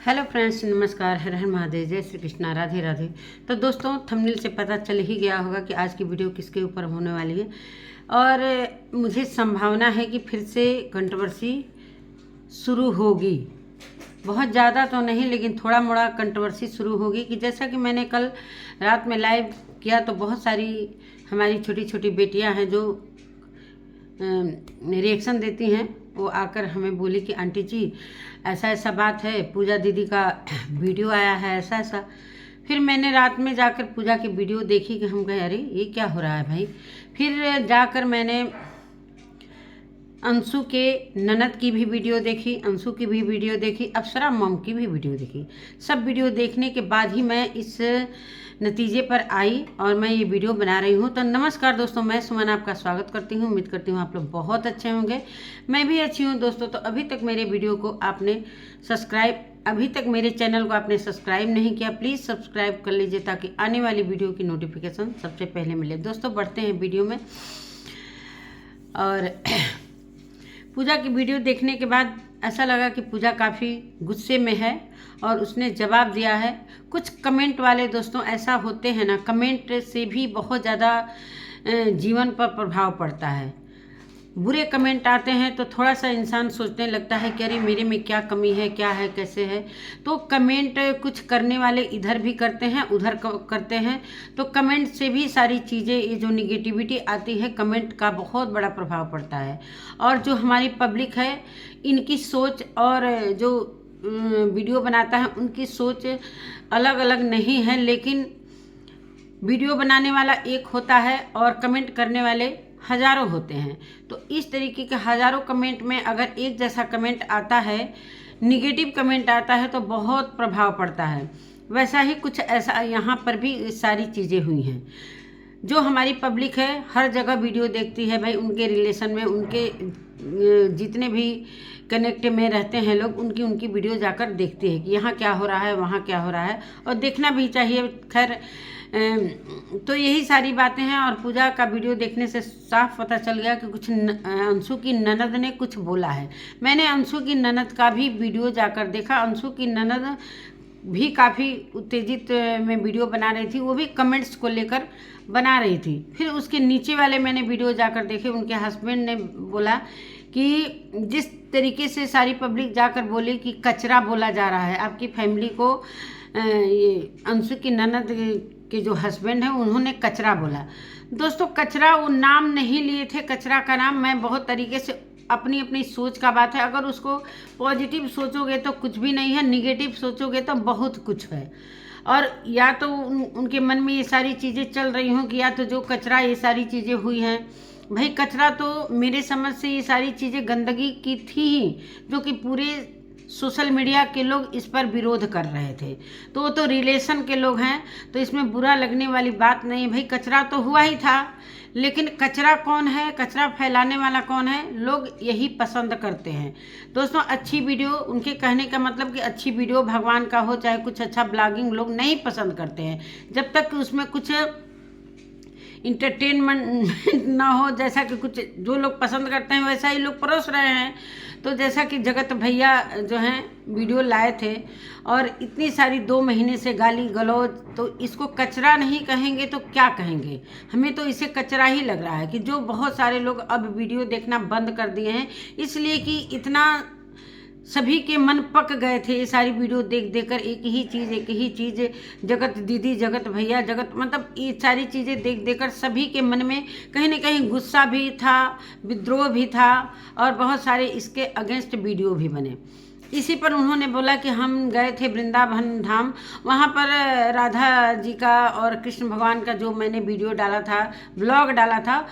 Hello friends, नमस्कार। हर हर महादेव, जय श्री कृष्णा, राधे राधे। तो दोस्तों, थंबनेल से पता चल ही गया होगा कि आज की वीडियो किसके ऊपर होने वाली है। और मुझे संभावना है कि फिर से कंट्रोवर्सी शुरू होगी। बहुत ज़्यादा तो नहीं, लेकिन थोड़ा मोड़ा कंट्रोवर्सी शुरू होगी। कि जैसा कि मैंने कल रात में लाइव किया तो बहुत सारी हमारी छोटी छोटी बेटियां हैं जो रिएक्शन देती हैं। वो आकर हमें बोली कि आंटी जी ऐसा ऐसा बात है, पूजा दीदी का वीडियो आया है ऐसा ऐसा। फिर मैंने रात में जाकर पूजा की वीडियो देखी कि हम कहे अरे ये क्या हो रहा है भाई। फिर जाकर मैंने अंशु के ननद की भी वीडियो देखी, अंशु की भी वीडियो देखी, अप्सरा मॉम की भी वीडियो देखी। सब वीडियो देखने के बाद ही मैं इस नतीजे पर आई और मैं ये वीडियो बना रही हूँ। तो नमस्कार दोस्तों, मैं सुमन आपका स्वागत करती हूँ। उम्मीद करती हूँ आप लोग बहुत अच्छे होंगे, मैं भी अच्छी हूँ दोस्तों। तो अभी तक मेरे वीडियो को आपने अभी तक मेरे चैनल को आपने सब्सक्राइब नहीं किया, प्लीज़ सब्सक्राइब कर लीजिए ताकि आने वाली वीडियो की नोटिफिकेशन सबसे पहले मिले। दोस्तों बढ़ते हैं वीडियो में। और पूजा की वीडियो देखने के बाद ऐसा लगा कि पूजा काफ़ी गुस्से में है और उसने जवाब दिया है। कुछ कमेंट वाले दोस्तों ऐसा होते हैं ना, कमेंट से भी बहुत ज़्यादा जीवन पर प्रभाव पड़ता है। बुरे कमेंट आते हैं तो थोड़ा सा इंसान सोचने लगता है कि अरे मेरे में क्या कमी है, क्या है, कैसे है। तो कमेंट कुछ करने वाले इधर भी करते हैं उधर करते हैं। तो कमेंट से भी सारी चीज़ें, ये जो निगेटिविटी आती है, कमेंट का बहुत बड़ा प्रभाव पड़ता है। और जो हमारी पब्लिक है, इनकी सोच और जो वीडियो बनाता है उनकी सोच अलग अलग नहीं है। लेकिन वीडियो बनाने वाला एक होता है और कमेंट करने वाले हजारों होते हैं। तो इस तरीके के हजारों कमेंट में अगर एक जैसा कमेंट आता है, निगेटिव कमेंट आता है, तो बहुत प्रभाव पड़ता है। वैसा ही कुछ ऐसा यहाँ पर भी सारी चीज़ें हुई हैं। जो हमारी पब्लिक है हर जगह वीडियो देखती है भाई, उनके रिलेशन में, उनके जितने भी कनेक्ट में रहते हैं लोग, उनकी वीडियो जाकर देखते हैं कि यहाँ क्या हो रहा है, वहाँ क्या हो रहा है, और देखना भी चाहिए। खैर, तो यही सारी बातें हैं। और पूजा का वीडियो देखने से साफ पता चल गया कि कुछ अंशु की ननद ने कुछ बोला है। मैंने अंशु की ननद का भी वीडियो जाकर देखा। अंशु की ननद भी काफ़ी उत्तेजित में वीडियो बना रही थी, वो भी कमेंट्स को लेकर बना रही थी। फिर उसके नीचे वाले मैंने वीडियो जाकर देखे, उनके हस्बैंड ने बोला कि जिस तरीके से सारी पब्लिक जाकर बोली कि कचरा बोला जा रहा है आपकी फैमिली को, ये अंशु की ननद के जो हस्बैंड हैं उन्होंने कचरा बोला। दोस्तों कचरा वो नाम नहीं लिए थे, कचरा का नाम मैं बहुत तरीके से, अपनी अपनी सोच का बात है। अगर उसको पॉजिटिव सोचोगे तो कुछ भी नहीं है, निगेटिव सोचोगे तो बहुत कुछ है। और या तो उनके मन में ये सारी चीज़ें चल रही हों कि या तो जो कचरा ये सारी चीज़ें हुई हैं, भाई कचरा तो मेरे समझ से ये सारी चीज़ें गंदगी की थी ही, जो कि पूरे सोशल मीडिया के लोग इस पर विरोध कर रहे थे। तो वो तो रिलेशन के लोग हैं, तो इसमें बुरा लगने वाली बात नहीं। भाई कचरा तो हुआ ही था, लेकिन कचरा कौन है, कचरा फैलाने वाला कौन है, लोग यही पसंद करते हैं। दोस्तों अच्छी वीडियो, उनके कहने का मतलब कि अच्छी वीडियो भगवान का हो चाहे कुछ अच्छा ब्लॉगिंग, लोग नहीं पसंद करते हैं जब तक उसमें कुछ इंटरटेनमेंट ना हो। जैसा कि कुछ जो लोग पसंद करते हैं वैसा ही लोग परोस रहे हैं। तो जैसा कि जगत भैया जो हैं वीडियो लाए थे और इतनी सारी 2 महीने से गाली गलौज, तो इसको कचरा नहीं कहेंगे तो क्या कहेंगे। हमें तो इसे कचरा ही लग रहा है कि जो बहुत सारे लोग अब वीडियो देखना बंद कर दिए हैं, इसलिए कि इतना सभी के मन पक गए थे ये सारी वीडियो देख देकर। एक ही चीज़, जगत दीदी, जगत भैया, जगत, मतलब ये सारी चीज़ें देख देकर सभी के मन में कहीं ना कहीं गुस्सा भी था, विद्रोह भी था, और बहुत सारे इसके अगेंस्ट वीडियो भी बने। इसी पर उन्होंने बोला कि हम गए थे वृंदावन धाम, वहाँ पर राधा जी का और कृष्ण भगवान का जो मैंने वीडियो डाला था, ब्लॉग डाला था,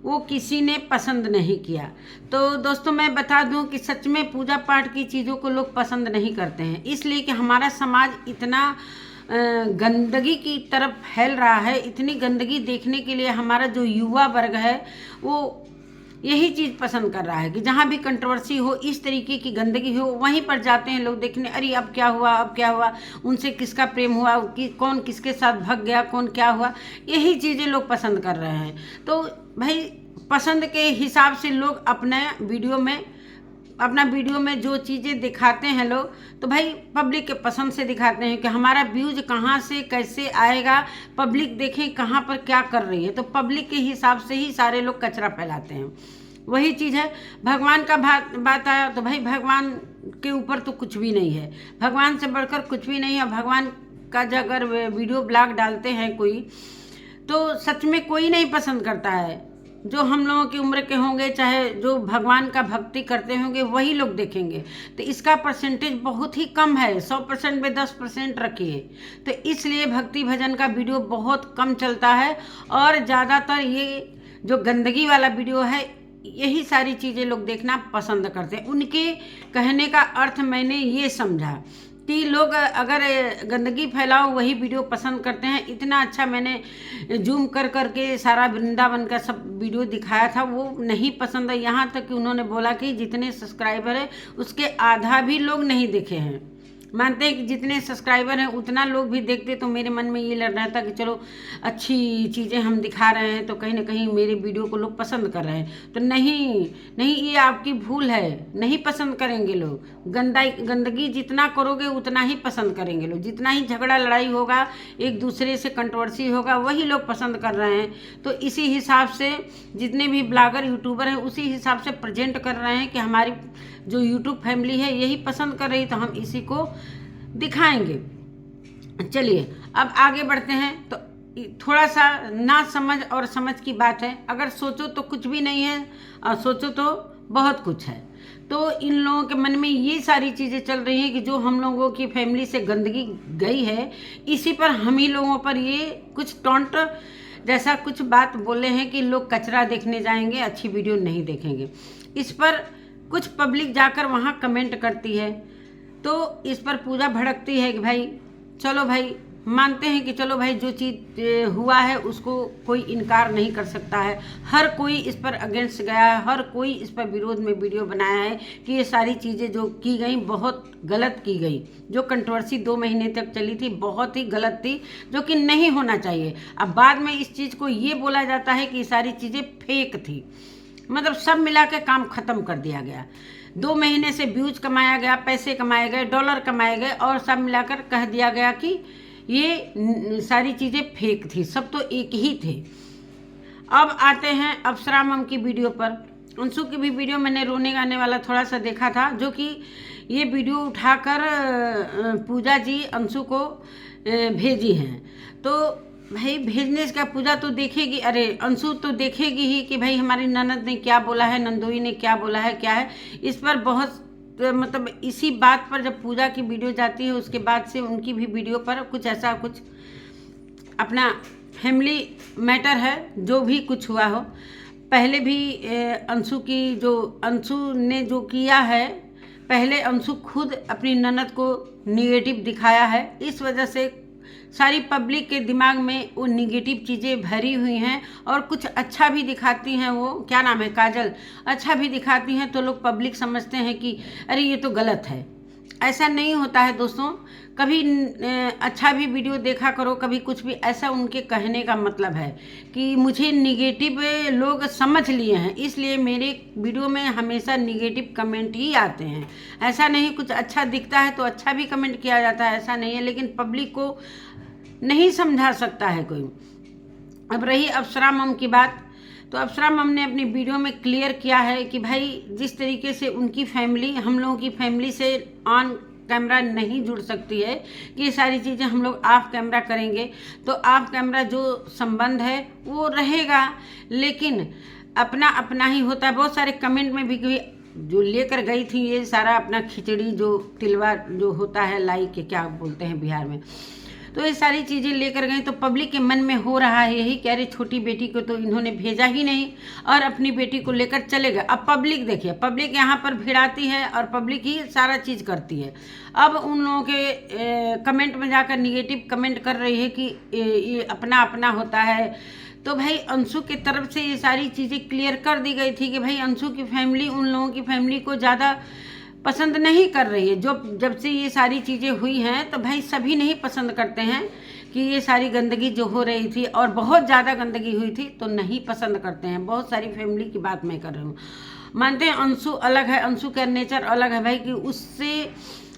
वो किसी ने पसंद नहीं किया। तो दोस्तों मैं बता दूं कि सच में पूजा पाठ की चीज़ों को लोग पसंद नहीं करते हैं, इसलिए कि हमारा समाज इतना गंदगी की तरफ फैल रहा है। इतनी गंदगी देखने के लिए हमारा जो युवा वर्ग है वो यही चीज़ पसंद कर रहा है कि जहाँ भी कंट्रोवर्सी हो, इस तरीके की गंदगी हो, वहीं पर जाते हैं लोग देखने। अरे अब क्या हुआ, अब क्या हुआ, उनसे किसका प्रेम हुआ, कि कौन किसके साथ भाग गया, कौन क्या हुआ, यही चीज़ें लोग पसंद कर रहे हैं। तो भाई पसंद के हिसाब से लोग अपने वीडियो में अपना वीडियो में जो चीज़ें दिखाते हैं लोग, तो भाई पब्लिक के पसंद से दिखाते हैं कि हमारा व्यूज कहाँ से कैसे आएगा, पब्लिक देखें कहाँ पर क्या कर रही है, तो पब्लिक के हिसाब से ही सारे लोग कचरा फैलाते हैं। वही चीज़ है, भगवान का बात आया तो भाई भगवान के ऊपर तो कुछ भी नहीं है, भगवान से बढ़कर कुछ भी नहीं है। भगवान का जो अगर वीडियो ब्लॉग डालते हैं कोई, तो सच में कोई नहीं पसंद करता है। जो हम लोगों की उम्र के होंगे, चाहे जो भगवान का भक्ति करते होंगे, वही लोग देखेंगे। तो इसका परसेंटेज बहुत ही कम है, 100% में 10% रखिए। तो इसलिए भक्ति भजन का वीडियो बहुत कम चलता है, और ज़्यादातर ये जो गंदगी वाला वीडियो है, यही सारी चीज़ें लोग देखना पसंद करते हैं। उनके कहने का अर्थ मैंने ये समझा कि लोग अगर गंदगी फैलाओ वही वीडियो पसंद करते हैं। इतना अच्छा मैंने जूम कर करके सारा वृंदावन का सब वीडियो दिखाया था, वो नहीं पसंद है। यहाँ तक कि उन्होंने बोला कि जितने सब्सक्राइबर है उसके आधा भी लोग नहीं देखे हैं। मानते हैं कि जितने सब्सक्राइबर हैं उतना लोग भी देखते, तो मेरे मन में ये लग रहा था कि चलो अच्छी चीज़ें हम दिखा रहे हैं तो कहीं ना कहीं मेरे वीडियो को लोग पसंद कर रहे हैं। तो नहीं, ये आपकी भूल है, नहीं पसंद करेंगे लोग। गंदगी जितना करोगे उतना ही पसंद करेंगे लोग, जितना ही झगड़ा लड़ाई होगा, एक दूसरे से कंट्रोवर्सी होगा, वही लोग पसंद कर रहे हैं। तो इसी हिसाब से जितने भी ब्लॉगर यूट्यूबर हैं उसी हिसाब से प्रेजेंट कर रहे हैं कि हमारी जो यूट्यूब फैमिली है यही पसंद कर रही, तो हम इसी को दिखाएंगे। चलिए अब आगे बढ़ते हैं। तो थोड़ा सा ना समझ और समझ की बात है, अगर सोचो तो कुछ भी नहीं है और सोचो तो बहुत कुछ है। तो इन लोगों के मन में ये सारी चीज़ें चल रही हैं कि जो हम लोगों की फैमिली से गंदगी गई है, इसी पर हम ही लोगों पर ये कुछ टॉन्ट जैसा कुछ बात बोले हैं कि लोग कचरा देखने जाएंगे, अच्छी वीडियो नहीं देखेंगे। इस पर कुछ पब्लिक जाकर वहाँ कमेंट करती है, तो इस पर पूजा भड़कती है कि भाई चलो भाई मानते हैं कि चलो भाई जो चीज़ हुआ है उसको कोई इनकार नहीं कर सकता है। हर कोई इस पर अगेंस्ट गया है, हर कोई इस पर विरोध में वीडियो बनाया है कि ये सारी चीज़ें जो की गई बहुत गलत की गई। जो कंट्रोवर्सी 2 महीने तक चली थी बहुत ही गलत थी, जो कि नहीं होना चाहिए। अब बाद में इस चीज़ को ये बोला जाता है कि ये सारी चीज़ें फेक थी, मतलब सब मिला के काम ख़त्म कर दिया गया। 2 महीने से व्यूज कमाया गया, पैसे कमाए गए, डॉलर कमाए गए, और सब मिलाकर कह दिया गया कि ये सारी चीज़ें फेक थी, सब तो एक ही थे। अब आते हैं अप्सरा मम की वीडियो पर। अंशु की भी वीडियो मैंने रोने गाने वाला थोड़ा सा देखा था, जो कि ये वीडियो उठाकर पूजा जी अंशु को भेजी हैं। तो भाई भेजने का पूजा तो देखेगी, अरे अंशु तो देखेगी ही कि भाई हमारी ननद ने क्या बोला है, नंदोई ने क्या बोला है, क्या है। इस पर बहुत मतलब इसी बात पर जब पूजा की वीडियो जाती है उसके बाद से उनकी भी वीडियो पर कुछ ऐसा कुछ अपना फैमिली मैटर है, जो भी कुछ हुआ हो। पहले भी अंशु ने जो किया है, पहले अंशु खुद अपनी ननद को निगेटिव दिखाया है, इस वजह से सारी पब्लिक के दिमाग में वो निगेटिव चीज़ें भरी हुई हैं। और कुछ अच्छा भी दिखाती हैं, वो क्या नाम है, काजल, अच्छा भी दिखाती हैं, तो लोग पब्लिक समझते हैं कि अरे ये तो गलत है। ऐसा नहीं होता है दोस्तों, कभी अच्छा भी वीडियो देखा करो, कभी कुछ भी। ऐसा उनके कहने का मतलब है कि मुझे निगेटिव लोग समझ लिए हैं, इसलिए मेरे वीडियो में हमेशा निगेटिव कमेंट ही आते हैं। ऐसा नहीं कुछ अच्छा दिखता है तो अच्छा भी कमेंट किया जाता है, ऐसा नहीं है, लेकिन पब्लिक को नहीं समझा सकता है कोई। अब रही अप्सरा मम की बात, तो अप्सरा मम ने अपनी वीडियो में क्लियर किया है कि भाई जिस तरीके से उनकी फैमिली हम लोगों की फैमिली से ऑन कैमरा नहीं जुड़ सकती है, कि ये सारी चीज़ें हम लोग ऑफ कैमरा करेंगे, तो ऑफ कैमरा जो संबंध है वो रहेगा, लेकिन अपना अपना ही होता है। बहुत सारे कमेंट में भी जो लेकर गई थी ये सारा अपना खिचड़ी, जो तिलवा जो होता है, लाई के क्या बोलते हैं बिहार में, तो ये सारी चीज़ें लेकर गई। तो पब्लिक के मन में हो रहा है यही कि अरे छोटी बेटी को तो इन्होंने भेजा ही नहीं और अपनी बेटी को लेकर चले गए। अब पब्लिक देखिए, पब्लिक यहाँ पर भिड़ाती है और पब्लिक ही सारा चीज़ करती है। अब उन लोगों के कमेंट में जाकर निगेटिव कमेंट कर रही है कि ये अपना अपना होता है। तो भाई अंशु की तरफ से ये सारी चीज़ें क्लियर कर दी गई थी कि भाई अंशु की फैमिली उन लोगों की फैमिली को ज़्यादा पसंद नहीं कर रही है। जब से ये सारी चीज़ें हुई हैं तो भाई सभी नहीं पसंद करते हैं कि ये सारी गंदगी जो हो रही थी और बहुत ज़्यादा गंदगी हुई थी तो नहीं पसंद करते हैं। बहुत सारी फैमिली की बात मैं कर रही हूँ। मानते हैं अंशु अलग है, अंशु का नेचर अलग है भाई, कि उससे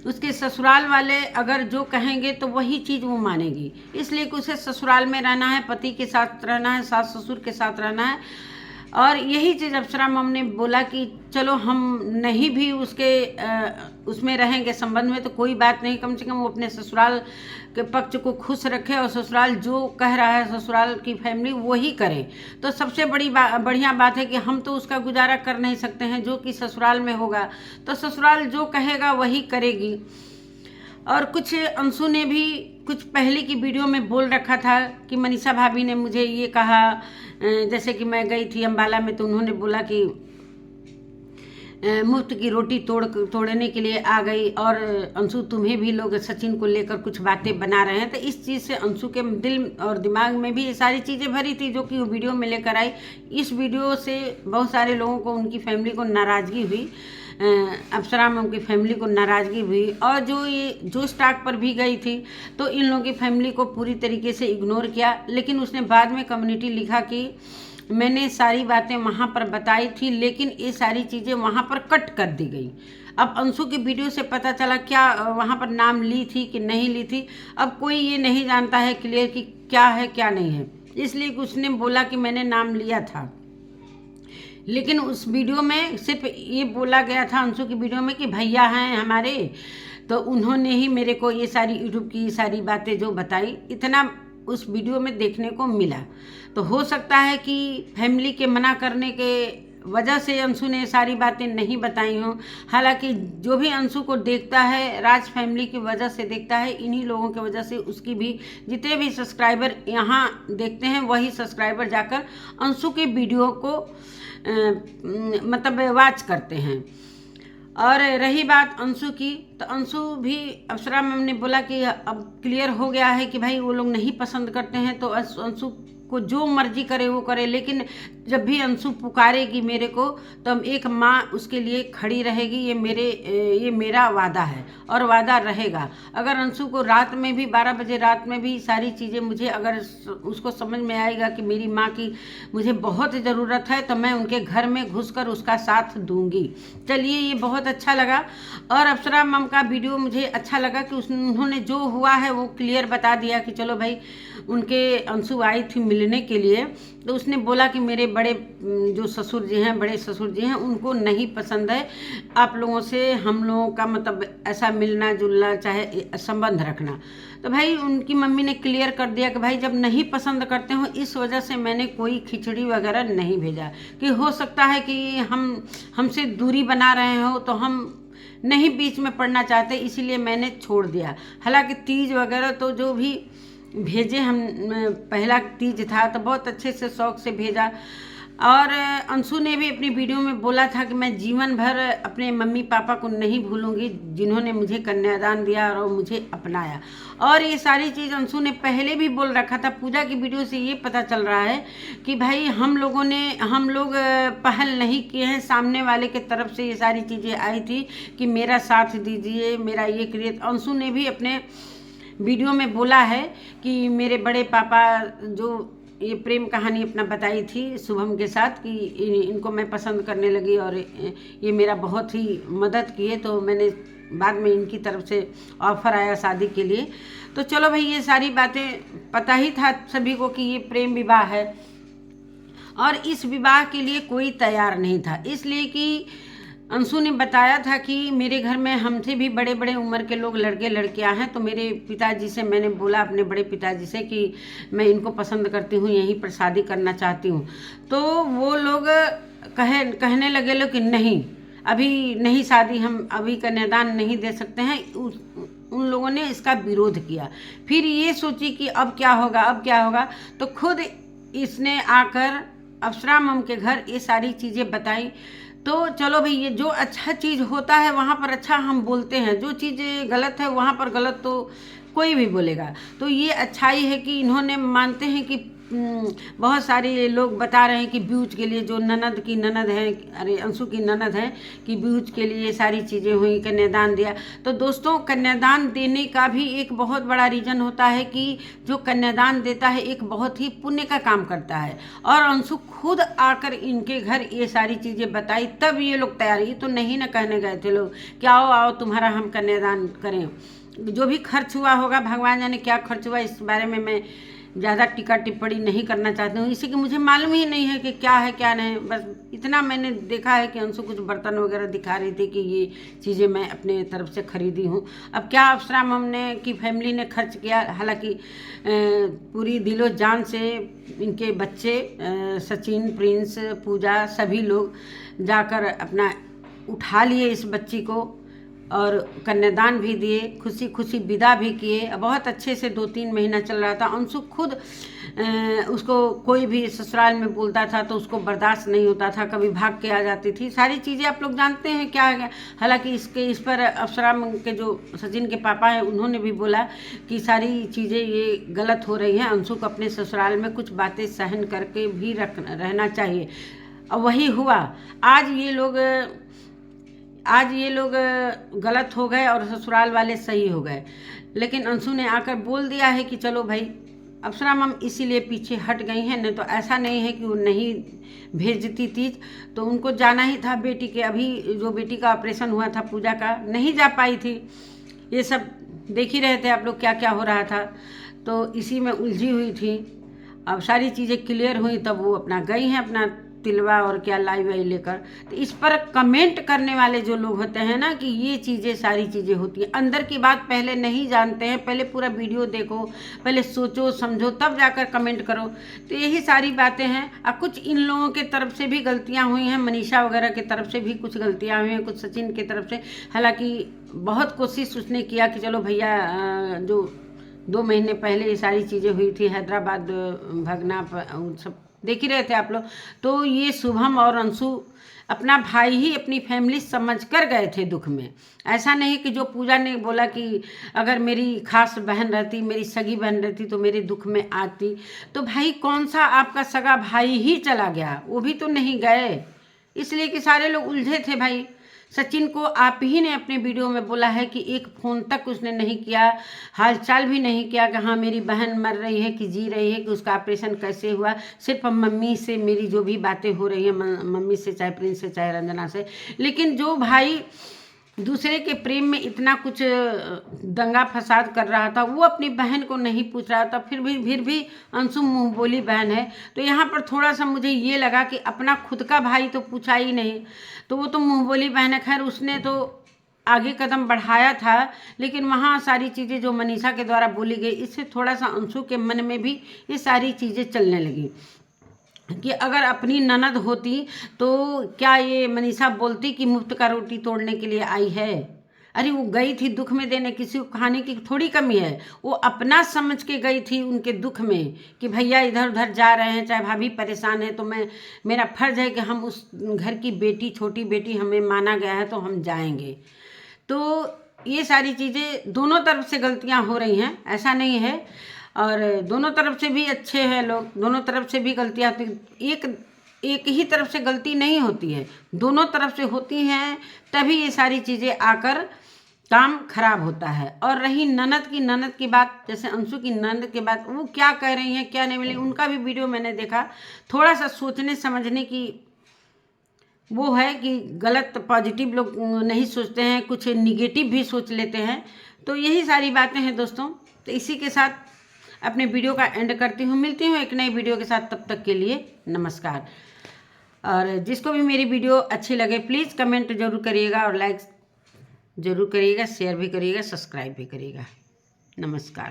उसके ससुराल वाले अगर जो कहेंगे तो वही चीज़ वो मानेगी, इसलिए कि उसे ससुराल में रहना है, पति के साथ रहना है, सास ससुर के साथ रहना है। और यही चीज़ अप्सरा मम ने बोला कि चलो हम नहीं भी उसके उसमें रहेंगे संबंध में तो कोई बात नहीं, कम से कम वो अपने ससुराल के पक्ष को खुश रखे और ससुराल जो कह रहा है ससुराल की फैमिली वही करे। तो सबसे बढ़िया बात है कि हम तो उसका गुजारा कर नहीं सकते हैं, जो कि ससुराल में होगा तो ससुराल जो कहेगा वही करेगी। और कुछ अंशु ने भी कुछ पहले की वीडियो में बोल रखा था कि मनीषा भाभी ने मुझे ये कहा, जैसे कि मैं गई थी अम्बाला में तो उन्होंने बोला कि मुफ्त की रोटी तोड़ने के लिए आ गई, और अंशु तुम्हें भी लोग सचिन को लेकर कुछ बातें बना रहे हैं। तो इस चीज़ से अंशु के दिल और दिमाग में भी ये सारी चीज़ें भरी थी जो कि वो वीडियो में लेकर आई। इस वीडियो से बहुत सारे लोगों को, उनकी फैमिली को नाराज़गी हुई, अप्सरा मैम की फैमिली को नाराज़गी हुई। और जो ये जो स्टॉक पर भी गई थी तो इन लोगों की फैमिली को पूरी तरीके से इग्नोर किया, लेकिन उसने बाद में कम्युनिटी लिखा कि मैंने सारी बातें वहाँ पर बताई थी लेकिन ये सारी चीज़ें वहाँ पर कट कर दी गई। अब अंशु की वीडियो से पता चला क्या वहाँ पर नाम ली थी कि नहीं ली थी, अब कोई ये नहीं जानता है क्लियर कि क्या है क्या नहीं है, इसलिए उसने बोला कि मैंने नाम लिया था। लेकिन उस वीडियो में सिर्फ ये बोला गया था अंशु की वीडियो में कि भैया हैं हमारे, तो उन्होंने ही मेरे को ये सारी यूट्यूब की सारी बातें जो बताई, इतना उस वीडियो में देखने को मिला। तो हो सकता है कि फैमिली के मना करने के वजह से अंशु ने सारी बातें नहीं बताई हों। हालांकि जो भी अंशु को देखता है राज फैमिली की वजह से देखता है, इन्हीं लोगों की वजह से उसकी भी जितने भी सब्सक्राइबर यहाँ देखते हैं वही सब्सक्राइबर जाकर अंशु के वीडियो को मतलब वॉच करते हैं। और रही बात अंशु की, तो अंशु भी अप्सरा मैम ने बोला कि अब क्लियर हो गया है कि भाई वो लोग नहीं पसंद करते हैं तो अंशु को जो मर्जी करे वो करे, लेकिन जब भी अंशु पुकारेगी मेरे को तो एक माँ उसके लिए खड़ी रहेगी, ये मेरा वादा है और वादा रहेगा। अगर अंशु को रात में भी 12 बजे रात में भी सारी चीज़ें मुझे अगर उसको समझ में आएगा कि मेरी माँ की मुझे बहुत ज़रूरत है तो मैं उनके घर में घुसकर उसका साथ दूंगी। चलिए ये बहुत अच्छा लगा। और अप्सरा मैम का वीडियो मुझे अच्छा लगा कि उन्होंने जो हुआ है वो क्लियर बता दिया कि चलो भाई उनके अंशु आई थी मिलने के लिए, तो उसने बोला कि मेरे बड़े जो ससुर जी हैं, बड़े ससुर जी हैं, उनको नहीं पसंद है आप लोगों से हम लोगों का मतलब ऐसा मिलना जुलना चाहे संबंध रखना। तो भाई उनकी मम्मी ने क्लियर कर दिया कि भाई जब नहीं पसंद करते हो इस वजह से मैंने कोई खिचड़ी वगैरह नहीं भेजा, कि हो सकता है कि हमसे दूरी बना रहे हो तो हम नहीं बीच में पड़ना चाहते इसीलिए मैंने छोड़ दिया। हालांकि तीज वगैरह तो जो भी भेजे, हम पहला तीज था तो बहुत अच्छे से शौक से भेजा। और अंशु ने भी अपनी वीडियो में बोला था कि मैं जीवन भर अपने मम्मी पापा को नहीं भूलूंगी जिन्होंने मुझे कन्यादान दिया और मुझे अपनाया। और ये सारी चीज़ अंशु ने पहले भी बोल रखा था। पूजा की वीडियो से ये पता चल रहा है कि भाई हम लोग पहल नहीं किए हैं, सामने वाले के तरफ से ये सारी चीज़ें आई थी कि मेरा साथ दीजिए, मेरा ये करिए। अंशु ने भी अपने वीडियो में बोला है कि मेरे बड़े पापा जो ये प्रेम कहानी अपना बताई थी शुभम के साथ कि इनको मैं पसंद करने लगी और ये मेरा बहुत ही मदद किए, तो मैंने बाद में इनकी तरफ से ऑफ़र आया शादी के लिए। तो चलो भाई ये सारी बातें पता ही था सभी को कि ये प्रेम विवाह है और इस विवाह के लिए कोई तैयार नहीं था, इसलिए कि अंशु ने बताया था कि मेरे घर में हमसे भी बड़े बड़े उम्र के लोग लड़के लड़कियां हैं, तो मेरे पिताजी से मैंने बोला अपने बड़े पिताजी से कि मैं इनको पसंद करती हूँ, यहीं पर शादी करना चाहती हूँ। तो वो लोग कहने लगे लोग कि नहीं अभी नहीं शादी, हम अभी कन्यादान नहीं दे सकते हैं। उन लोगों ने इसका विरोध किया। फिर ये सोची कि अब क्या होगा, तो खुद इसने आकर अप्सरा मैम के घर ये सारी चीज़ें बताई। तो चलो भाई ये जो अच्छा चीज़ होता है वहाँ पर अच्छा हम बोलते हैं, जो चीज़ गलत है वहाँ पर गलत तो कोई भी बोलेगा। तो ये अच्छाई है कि इन्होंने मानते हैं कि बहुत सारे लोग बता रहे हैं कि ब्यूज के लिए जो ननद है, अरे अंशु की ननद है, कि ब्यूज के लिए सारी चीज़ें हुई, कन्यादान दिया। तो दोस्तों, कन्यादान देने का भी एक बहुत बड़ा रीज़न होता है कि जो कन्यादान देता है एक बहुत ही पुण्य का काम करता है। और अंशु खुद आकर इनके घर ये सारी चीज़ें बताई, तब ये लोग तैयार, ये तो नहीं ना कहने गए थे लोग कि आओ आओ तुम्हारा हम कन्यादान करें। जो भी खर्च हुआ होगा, भगवान जाने क्या खर्च हुआ, इस बारे में मैं ज़्यादा टीका टिप्पणी नहीं करना चाहती हूँ, इसी कि मुझे मालूम ही नहीं है कि क्या है क्या नहीं। बस इतना मैंने देखा है कि अंशु कुछ बर्तन वगैरह दिखा रही थी कि ये चीज़ें मैं अपने तरफ से खरीदी हूँ। अब क्या अप्सरा मम ने की फैमिली ने खर्च किया, हालांकि पूरी दिलो जान से इनके बच्चे सचिन, प्रिंस, पूजा, सभी लोग जाकर अपना उठा लिए इस बच्ची को और कन्यादान भी दिए, खुशी खुशी विदा भी किए। बहुत अच्छे से 2-3 महीना चल रहा था। अंशु खुद उसको कोई भी ससुराल में बोलता था तो उसको बर्दाश्त नहीं होता था, कभी भाग के आ जाती थी। सारी चीज़ें आप लोग जानते हैं क्या है। हालांकि इस पर अप्सरा के जो सचिन के पापा हैं उन्होंने भी बोला कि सारी चीज़ें ये गलत हो रही हैं, अंशु को अपने ससुराल में कुछ बातें सहन करके भी रहना चाहिए। और वही हुआ। आज ये लोग गलत हो गए और ससुराल वाले सही हो गए। लेकिन अंशु ने आकर बोल दिया है कि चलो भाई, अप्सरा मम इसीलिए पीछे हट गई हैं, नहीं तो ऐसा नहीं है कि वो नहीं भेजती तीज, तो उनको जाना ही था बेटी के। अभी जो बेटी का ऑपरेशन हुआ था पूजा का, नहीं जा पाई थी। ये सब देख ही रहे थे आप लोग क्या क्या हो रहा था, तो इसी में उलझी हुई थी। अब सारी चीज़ें क्लियर हुई तब वो अपना गई हैं अपना तिलवा और क्या लाई वाई लेकर। तो इस पर कमेंट करने वाले जो लोग होते हैं ना कि ये चीज़ें सारी चीज़ें होती हैं, अंदर की बात पहले नहीं जानते हैं, पहले पूरा वीडियो देखो, पहले सोचो समझो तब जाकर कमेंट करो। तो यही सारी बातें हैं। अब कुछ इन लोगों के तरफ से भी गलतियां हुई हैं, मनीषा वगैरह की तरफ से भी कुछ गलतियां हुई हैं, कुछ सचिन की तरफ से। हालांकि बहुत कोशिश उसने किया कि चलो भैया, जो 2 महीने पहले ये सारी चीज़ें हुई थी, हैदराबाद भगना सब देख ही रहे थे आप लोग। तो ये शुभम और अंशु अपना भाई ही अपनी फैमिली समझकर गए थे दुख में। ऐसा नहीं कि जो पूजा ने बोला कि अगर मेरी खास बहन रहती, मेरी सगी बहन रहती तो मेरे दुख में आती। तो भाई कौन सा आपका सगा भाई ही चला गया, वो भी तो नहीं गए, इसलिए कि सारे लोग उलझे थे भाई। सचिन को आप ही ने अपने वीडियो में बोला है कि एक फ़ोन तक उसने नहीं किया, हालचाल भी नहीं किया कि हाँ मेरी बहन मर रही है कि जी रही है, कि उसका ऑपरेशन कैसे हुआ। सिर्फ मम्मी से मेरी जो भी बातें हो रही हैं, मम्मी से, चाहे प्रिंस से, चाहे रंजना से। लेकिन जो भाई दूसरे के प्रेम में इतना कुछ दंगा फसाद कर रहा था, वो अपनी बहन को नहीं पूछ रहा था। फिर भी अंशु मुँह बोली बहन है। तो यहाँ पर थोड़ा सा मुझे ये लगा कि अपना खुद का भाई तो पूछा ही नहीं, तो वो तो मुँह बोली बहन है। खैर उसने तो आगे कदम बढ़ाया था, लेकिन वहाँ सारी चीज़ें जो मनीषा के द्वारा बोली गई, इससे थोड़ा सा अंशु के मन में भी ये सारी चीज़ें चलने लगी कि अगर अपनी ननद होती तो क्या ये मनीषा बोलती कि मुफ्त का रोटी तोड़ने के लिए आई है। अरे वो गई थी दुख में देने, किसी को खाने की थोड़ी कमी है, वो अपना समझ के गई थी उनके दुख में कि भैया इधर उधर जा रहे हैं, चाहे भाभी परेशान है तो मेरा फर्ज है कि हम उस घर की बेटी, छोटी बेटी हमें माना गया है तो हम जाएंगे। तो ये सारी चीज़ें दोनों तरफ से गलतियाँ हो रही हैं, ऐसा नहीं है। और दोनों तरफ से भी अच्छे हैं लोग, दोनों तरफ से भी गलतियाँ होती, एक ही तरफ से गलती नहीं होती है, दोनों तरफ से होती हैं, तभी ये सारी चीज़ें आकर काम खराब होता है। और रही ननद की बात, जैसे अंशु की ननद की बात, वो क्या कह रही हैं क्या नहीं मिली, उनका भी वीडियो मैंने देखा। थोड़ा सा सोचने समझने की वो है कि गलत पॉजिटिव लोग नहीं सोचते हैं, कुछ निगेटिव भी सोच लेते हैं। तो यही सारी बातें हैं दोस्तों। तो इसी के साथ अपने वीडियो का एंड करती हूँ, मिलती हूँ एक नई वीडियो के साथ, तब तक के लिए नमस्कार। और जिसको भी मेरी वीडियो अच्छी लगे प्लीज़ कमेंट ज़रूर करिएगा और लाइक ज़रूर करिएगा, शेयर भी करिएगा, सब्सक्राइब भी करिएगा। नमस्कार।